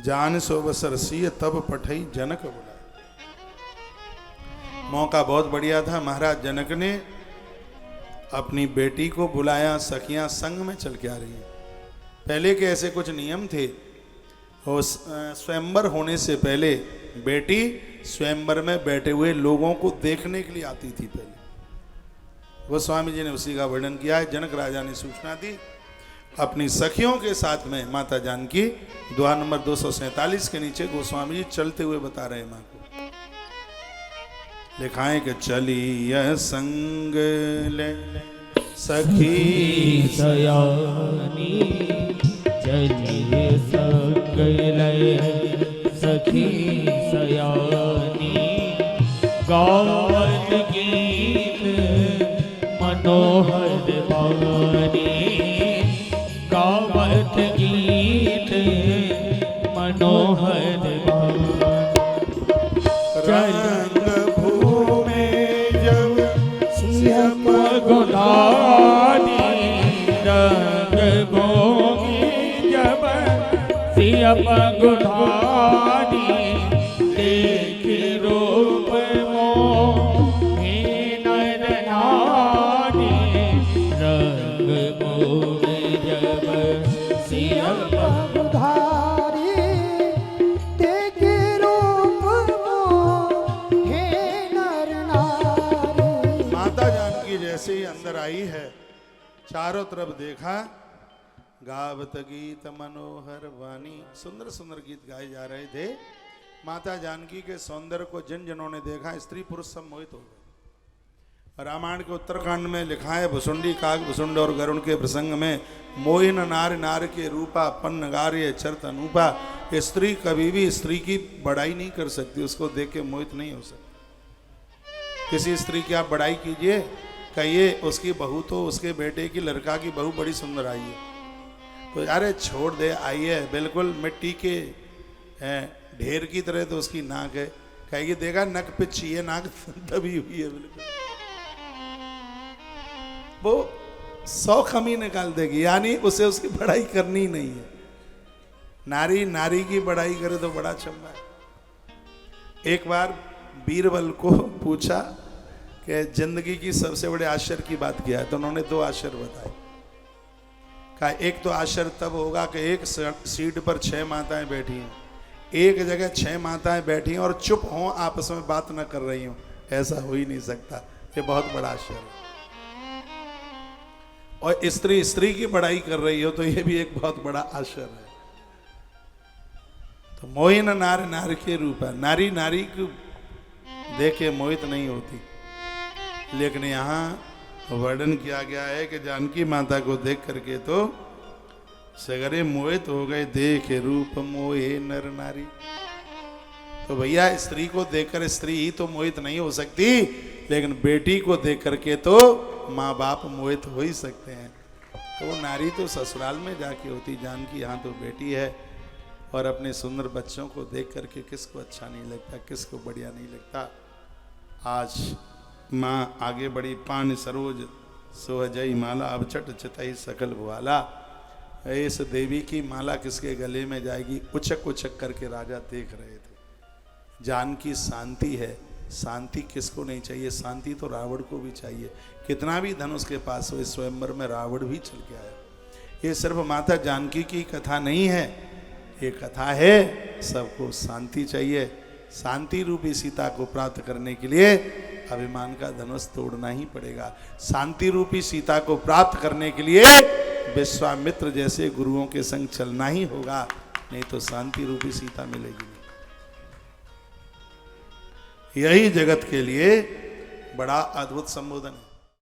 जान सो बसर सिय तब पठई जनक बुलाए। मौका बहुत बढ़िया था। महाराज जनक ने अपनी बेटी को बुलाया, सखियां संग में चल के आ रही हैं। पहले के ऐसे कुछ नियम थे, और स्वयंवर होने से पहले बेटी स्वयंवर में बैठे हुए लोगों को देखने के लिए आती थी। पहले वो स्वामी जी ने उसी का वर्णन किया है। जनक राजा ने सूचना दी अपनी सखियों के साथ में। माता जानकी दोहा नंबर 247 के नीचे गोस्वामी जी चलते हुए बता रहे हैं मां को। लिखाएं कि चली यह संग ले सखी सयानी, चलिए संग ले सखी सयानी, गावत गीत मनोहर वाणी, गावत गीत मनोहर वाणी। रंग भूमि जब सिंह गुलानी, रंग भूमि जब सिय गुलानी, देख रूप मोहि नर नारी, रंग भूमि जब सिय धारी, देख रूप मोहे नर नारी। माता जानकी जैसे ही अंदर आई है, चारों तरफ देखा, गावत गीत मनोहर वाणी, सुंदर सुंदर गीत गाए जा रहे थे। माता जानकी के सौंदर्य को जिन जनों ने देखा, स्त्री पुरुष सब मोहित हो गए। रामायण के उत्तरकांड में लिखा है, भुसुंडी काग भुसुंड और गरुण के प्रसंग में, मोहिन नार नार के रूपा, पन्न गार्य चरत अनूपा। स्त्री कभी भी स्त्री की बड़ाई नहीं कर सकती, उसको देख के मोहित नहीं हो सकती। किसी स्त्री की आप बड़ाई कीजिए, कहिए उसकी बहू तो, उसके बेटे की लड़का की बहू बड़ी सुंदर आई है, तो अरे छोड़ दे, आई है बिल्कुल मिट्टी के ढेर की तरह तो उसकी नाक है। कहेगी देखा नक पे चाहिए, नाक दबी हुई है बिल्कुल, वो 100 कमी निकाल देगी, यानी उसे उसकी बड़ाई करनी ही नहीं है। नारी नारी की बड़ाई करे तो बड़ा चंबा है। एक बार बीरबल को पूछा कि जिंदगी की सबसे बड़े आश्चर्य की बात क्या है, तो उन्होंने 2 आश्चर्य बताए। कहा एक तो आश्चर्य तब होगा कि एक सीट पर 6 माताएं बैठी हैं, एक जगह 6 माताएं बैठी हैं और चुप हों, आपस में बात न कर रही हों, ऐसा हो ही नहीं सकता। ये बहुत बड़ा आश्चर्य है। और स्त्री स्त्री की बड़ाई कर रही हो तो ये भी एक बहुत बड़ा आश्चर्य है। तो मोहिन नार नार के रूप है, नारी नारी को देखे मोहित नहीं होती। लेकिन यहाँ वर्णन किया गया है कि जानकी माता को देख करके तो सगरे मोहित हो गए, देखे रूप मोहे नर नारी। तो भैया स्त्री को देखकर स्त्री ही तो मोहित नहीं हो सकती, लेकिन बेटी को देख करके तो माँ बाप मोहित हो ही सकते हैं। तो वो नारी तो ससुराल में जाके होती, जानकी यहाँ तो बेटी है। और अपने सुंदर बच्चों को देख करके किसको अच्छा नहीं लगता, किसको बढ़िया नहीं लगता। आज माँ आगे बढ़ी, पान सरोज सोहजई माला, अब चट चितई सकल भुआला। इस देवी की माला किसके गले में जाएगी, उचक उचक करके राजा देख रहे थे। जानकी शांति है, शांति किसको नहीं चाहिए, शांति तो रावण को भी चाहिए। कितना भी धन उसके पास हो, इस स्वयंवर में रावण भी चल के आया। ये सिर्फ माता जानकी की कथा नहीं है, ये कथा है सबको शांति चाहिए। शांति रूपी सीता को प्राप्त करने के लिए अभिमान का धनुष तोड़ना ही पड़ेगा। शांति रूपी सीता को प्राप्त करने के लिए विश्वामित्र जैसे गुरुओं के संग चलना ही होगा, नहीं तो शांति रूपी सीता मिलेगी नहीं। यही जगत के लिए बड़ा अद्भुत संबोधन है।